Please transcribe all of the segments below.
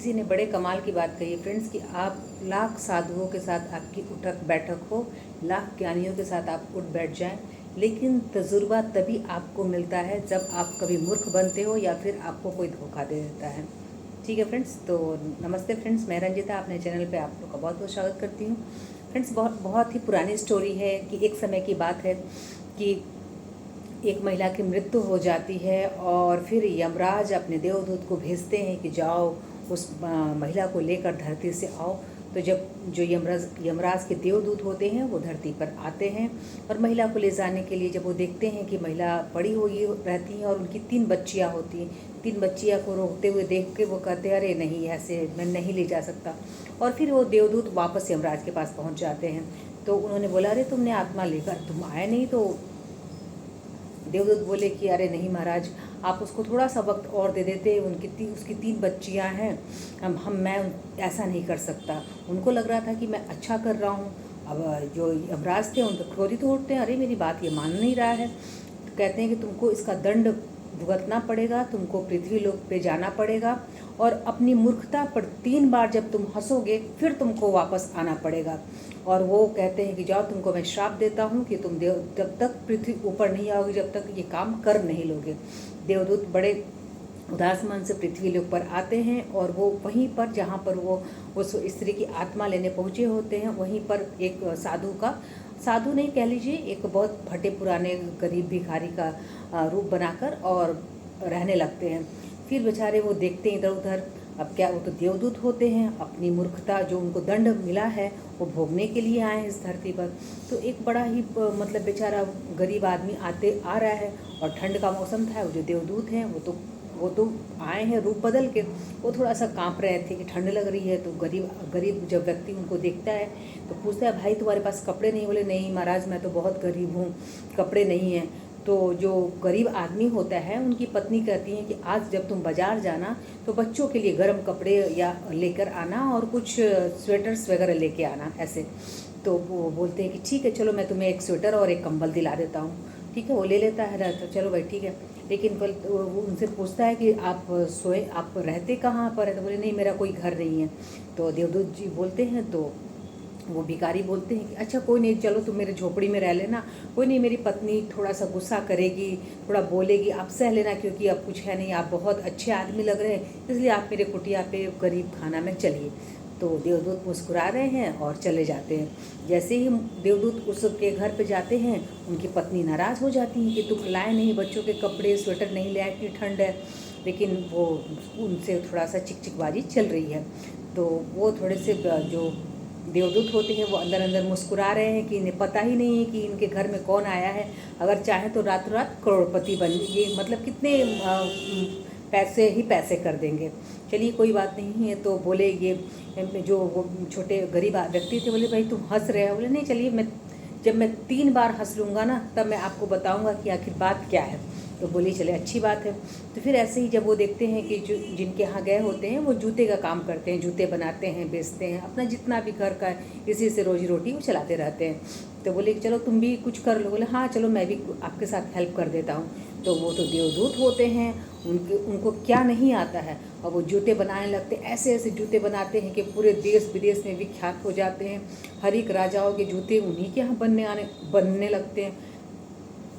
किसी ने बड़े कमाल की बात कही है फ्रेंड्स कि आप लाख साधुओं के साथ आपकी उठक बैठक हो, लाख ज्ञानियों के साथ आप उठ बैठ जाएं, लेकिन तजुर्बा तभी आपको मिलता है जब आप कभी मूर्ख बनते हो या फिर आपको कोई धोखा दे देता है। ठीक है फ्रेंड्स, तो नमस्ते फ्रेंड्स, मैं रंजिता अपने चैनल पे आप लोग का बहुत बहुत स्वागत करती हूँ। फ्रेंड्स, बहुत ही पुरानी स्टोरी है कि एक समय की बात है कि एक महिला की मृत्यु हो जाती है और फिर यमराज अपने देवदूत को भेजते हैं कि जाओ उस महिला को लेकर धरती से आओ। तो जब जो यमराज के देवदूत होते हैं वो धरती पर आते हैं और महिला को ले जाने के लिए जब वो देखते हैं कि महिला पड़ी हुई रहती है और उनकी 3 बच्चियाँ होती हैं, 3 बच्चियाँ को रोकते हुए देख के वो कहते हैं अरे नहीं, ऐसे मैं नहीं ले जा सकता। और फिर वो देवदूत वापस यमराज के पास पहुँच जाते हैं। तो उन्होंने बोला अरे तुमने आत्मा लेकर तुम आए नहीं। तो देवदूत बोले कि अरे नहीं महाराज, आप उसको थोड़ा सा वक्त और दे देते, उसकी 3 बच्चियां हैं, मैं ऐसा नहीं कर सकता। उनको लग रहा था कि मैं अच्छा कर रहा हूँ। अब जो यमराज थे उनको क्रोधित होते हैं, अरे मेरी बात ये मान नहीं रहा है। तो कहते हैं कि तुमको इसका दंड भुगतना पड़ेगा, तुमको पृथ्वी लोक पे जाना पड़ेगा और अपनी मूर्खता पर 3 बार जब तुम हंसोगे फिर तुमको वापस आना पड़ेगा। और वो कहते हैं कि जाओ, तुमको मैं श्राप देता हूँ कि तुम जब तक पृथ्वी ऊपर नहीं आओगे, जब तक ये काम कर नहीं लोगे। देवदूत बड़े उदास मन से पृथ्वी लोक पर आते हैं और वो वहीं पर जहाँ पर वो उस स्त्री की आत्मा लेने पहुँचे होते हैं, वहीं पर एक साधु नहीं कह लीजिए, एक बहुत फटे पुराने गरीब भिखारी का रूप बनाकर और रहने लगते हैं। फिर बेचारे वो देखते हैं इधर उधर, अब क्या, वो तो देवदूत होते हैं, अपनी मूर्खता जो उनको दंड मिला है वो भोगने के लिए आए हैं इस धरती पर। तो एक बड़ा ही मतलब बेचारा गरीब आदमी आ रहा है और ठंड का मौसम था। वो जो देवदूत हैं वो तो आए हैं रूप बदल के, वो थोड़ा सा कांप रहे थे कि ठंड लग रही है। तो गरीब जब व्यक्ति उनको देखता है तो पूछता है भाई तुम्हारे पास कपड़े नहीं? बोले नहीं महाराज, मैं तो बहुत गरीब हूँ, कपड़े नहीं हैं। तो जो गरीब आदमी होता है उनकी पत्नी कहती है कि आज जब तुम बाज़ार जाना तो बच्चों के लिए गर्म कपड़े या लेकर आना और कुछ स्वेटर्स वगैरह लेके आना ऐसे। तो वो बोलते हैं कि ठीक है, चलो मैं तुम्हें एक स्वेटर और एक कंबल दिला देता हूँ। ठीक है, वो ले लेता है, तो चलो भाई ठीक है। लेकिन वो उनसे पूछता है कि आप रहते कहाँ पर है? तो बोले नहीं, मेरा कोई घर नहीं है। तो देवदूत जी बोलते हैं, तो वो भिखारी बोलते हैं कि अच्छा कोई नहीं, चलो तुम मेरे झोपड़ी में रह लेना, कोई नहीं, मेरी पत्नी थोड़ा सा गुस्सा करेगी, थोड़ा बोलेगी, आप सह लेना, क्योंकि अब कुछ है नहीं, आप बहुत अच्छे आदमी लग रहे हैं, इसलिए आप मेरे कुटिया पे गरीब खाना में चलिए। तो देवदूत मुस्कुरा रहे हैं और चले जाते हैं। जैसे ही देवदूत उसके घर पे जाते हैं, उनकी पत्नी नाराज़ हो जाती है कि तुम लाए नहीं बच्चों के कपड़े, स्वेटर नहीं लाए, इतनी ठंड है। लेकिन वो उनसे थोड़ा सा चिकचिकबाजी चल रही है। तो वो थोड़े से जो देवदूत होते हैं वो अंदर अंदर मुस्कुरा रहे हैं कि इन्हें पता ही नहीं है कि इनके घर में कौन आया है, अगर चाहे तो रातों रात करोड़पति बन, ये मतलब कितने पैसे ही पैसे कर देंगे। चलिए कोई बात नहीं है। तो बोले ये जो वो छोटे गरीब व्यक्ति थे, बोले भाई तुम हंस रहे हो? बोले नहीं, चलिए जब मैं 3 बार हंस लूँगा ना तब मैं आपको बताऊँगा कि आखिर बात क्या है। तो बोली चले अच्छी बात है। तो फिर ऐसे ही जब वो देखते हैं कि जो जिनके यहाँ गए होते हैं वो जूते का काम करते हैं, जूते बनाते हैं, बेचते हैं, अपना जितना भी घर का इसी से रोजी रोटी वो चलाते रहते हैं। तो बोले चलो तुम भी कुछ कर लो। बोले हाँ चलो, मैं भी आपके साथ हेल्प कर देता हूँ। तो वो तो देवदूत होते हैं, उनको क्या नहीं आता है, और वो जूते बनाने लगते, ऐसे ऐसे जूते बनाते हैं कि पूरे देश विदेश में विख्यात हो जाते हैं। हर एक राजाओं के जूते उन्हीं के यहाँ बनने लगते हैं।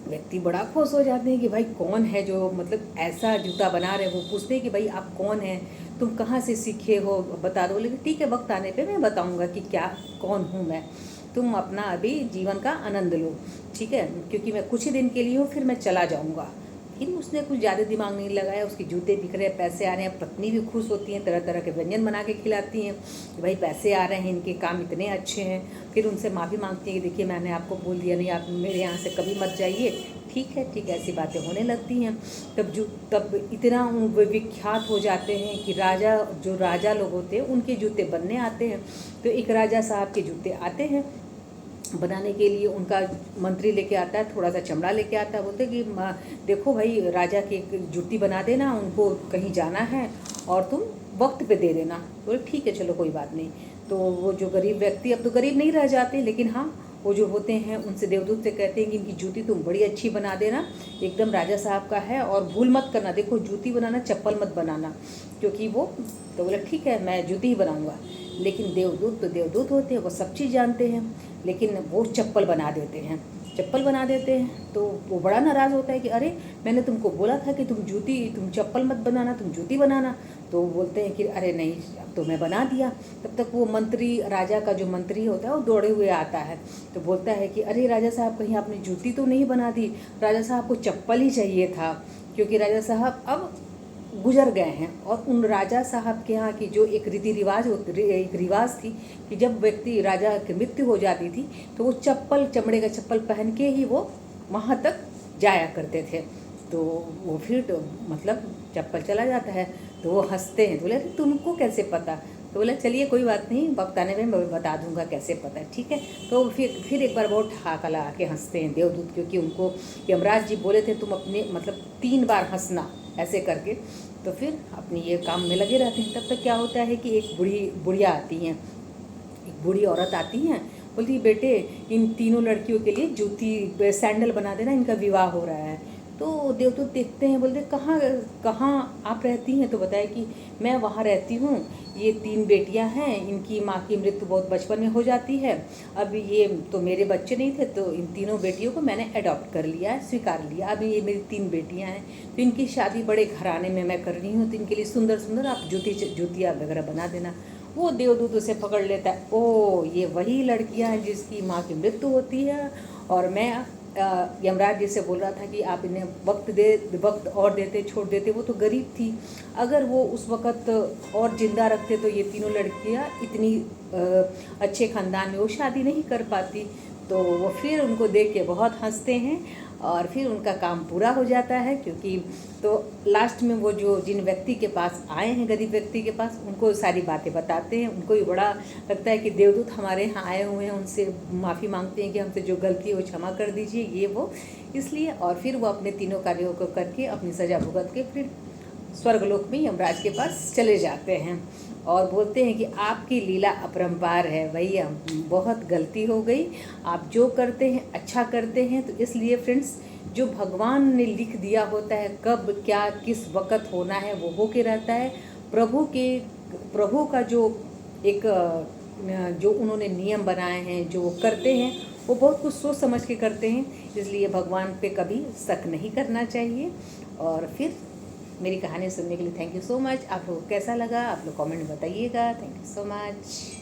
व्यक्ति बड़ा खुश हो जाते हैं कि भाई कौन है जो मतलब ऐसा जूता बना रहे हैं। वो पूछते हैं कि भाई आप कौन हैं, तुम कहाँ से सीखे हो, बता दो। लेकिन ठीक है, वक्त आने पे मैं बताऊंगा कि क्या कौन हूँ मैं, तुम अपना अभी जीवन का आनंद लो, ठीक है, क्योंकि मैं कुछ ही दिन के लिए हूँ, फिर मैं चला जाऊँगा। लेकिन उसने कुछ ज़्यादा दिमाग नहीं लगाया, उसके जूते बिक रहे, पैसे आ रहे हैं, पत्नी भी खुश होती हैं, तरह तरह के व्यंजन बना के खिलाती हैं कि भाई पैसे आ रहे हैं, इनके काम इतने अच्छे हैं। फिर उनसे माफ़ी मांगती हैं कि देखिए मैंने आपको बोल दिया, नहीं आप मेरे यहाँ से कभी मत जाइए। ठीक है, ऐसी बातें होने लगती हैं। तब इतना विख्यात हो जाते हैं कि जो राजा लोग होते हैं उनके जूते बनने आते हैं। तो एक राजा साहब के जूते आते हैं बनाने के लिए, उनका मंत्री लेके आता है, थोड़ा सा चमड़ा लेके आता है, बोलते कि देखो भाई राजा की एक जूती बना देना, उनको कहीं जाना है और तुम वक्त पे दे देना। बोले ठीक है चलो कोई बात नहीं। तो वो जो गरीब व्यक्ति अब तो गरीब नहीं रह जाते, लेकिन हाँ वो जो होते हैं उनसे, देवदूत से कहते हैं कि इनकी जूती तुम बड़ी अच्छी बना देना, एकदम राजा साहब का है, और भूल मत करना, देखो जूती बनाना, चप्पल मत बनाना, क्योंकि वो, तो बोला ठीक है मैं जूती ही बनाऊँगा। लेकिन देवदूत तो देवदूत होते हैं, वो सब चीज़ जानते हैं, लेकिन वो चप्पल बना देते हैं, चप्पल बना देते हैं। तो वो बड़ा नाराज़ होता है कि अरे मैंने तुमको बोला था कि तुम चप्पल मत बनाना, तुम जूती बनाना। तो वो बोलते हैं कि अरे नहीं, अब तो मैं बना दिया। तब तक वो मंत्री, राजा का जो मंत्री होता है वो दौड़े हुए आता है, तो बोलता है कि अरे राजा साहब कहीं आपने जूती तो नहीं बना दी, राजा साहब को चप्पल ही चाहिए था, क्योंकि राजा साहब अब गुजर गए हैं। और उन राजा साहब के यहाँ की जो एक एक रिवाज थी कि जब व्यक्ति, राजा की मृत्यु हो जाती थी तो वो चप्पल, चमड़े का चप्पल पहन के ही वो वहाँ तक जाया करते थे। तो वो फिर तो मतलब चप्पल चला जाता है, तो वो हंसते हैं, तो बोले तुमको कैसे पता? तो बोला चलिए कोई बात नहीं, वक्त आने में मैं बता दूंगा कैसे पता है, ठीक है। तो फिर एक बार बहुत ठहाका लगा के हंसते हैं देवदूत, क्योंकि उनको यमराज जी बोले थे तुम अपने मतलब 3 बार हंसना ऐसे करके। तो फिर अपनी ये काम में लगे रहते हैं। तब तक क्या होता है कि एक बुढ़िया आती हैं, एक बूढ़ी औरत आती हैं, बोलती बेटे इन तीनों लड़कियों के लिए जूती सैंडल बना देना, इनका विवाह हो रहा है। तो देवदूत देखते हैं, बोलते कहाँ कहाँ आप रहती हैं? तो बताया कि मैं वहाँ रहती हूँ, ये 3 बेटियाँ हैं, इनकी माँ की मृत्यु बहुत बचपन में हो जाती है, अब ये तो मेरे बच्चे नहीं थे, तो इन तीनों बेटियों को मैंने अडॉप्ट कर लिया है, स्वीकार लिया। अब ये मेरी 3 बेटियाँ हैं, तो इनकी शादी बड़े घराने में मैं कर रही हूँ, तो इनके लिए सुंदर सुंदर आप जूतियाँ वगैरह बना देना। वो देवदूत उसे पकड़ लेता है, ओ ये वही लड़कियां हैं जिसकी माँ की मृत्यु होती है, और मैं यमराज जी से बोल रहा था कि आप इन्हें वक्त और देते, छोड़ देते, वो तो गरीब थी, अगर वो उस वक़्त और ज़िंदा रखते तो ये तीनों लड़कियां इतनी अच्छे ख़ानदान में वो शादी नहीं कर पाती। तो वो फिर उनको देख के बहुत हंसते हैं, और फिर उनका काम पूरा हो जाता है, क्योंकि तो लास्ट में वो जो जिन व्यक्ति के पास आए हैं, गरीब व्यक्ति के पास, उनको सारी बातें बताते हैं। उनको भी बड़ा लगता है कि देवदूत हमारे यहाँ आए हुए हैं, उनसे माफ़ी मांगते हैं कि हमसे जो गलती है वो क्षमा कर दीजिए, ये वो इसलिए। और फिर वो अपने तीनों कार्यों को करके अपनी सज़ा भुगत के फिर स्वर्गलोक में यमराज के पास चले जाते हैं, और बोलते हैं कि आपकी लीला अपरंपार है भैया, बहुत गलती हो गई, आप जो करते हैं अच्छा करते हैं। तो इसलिए फ्रेंड्स, जो भगवान ने लिख दिया होता है, कब क्या किस वक़्त होना है वो हो के रहता है। प्रभु का जो एक जो उन्होंने नियम बनाए हैं, जो वो करते हैं, वो बहुत कुछ सोच समझ के करते हैं, इसलिए भगवान पे कभी शक नहीं करना चाहिए। और फिर मेरी कहानी सुनने के लिए थैंक यू सो मच। आप लोगों को कैसा लगा आप लोग कमेंट में बताइएगा। Thank you so much.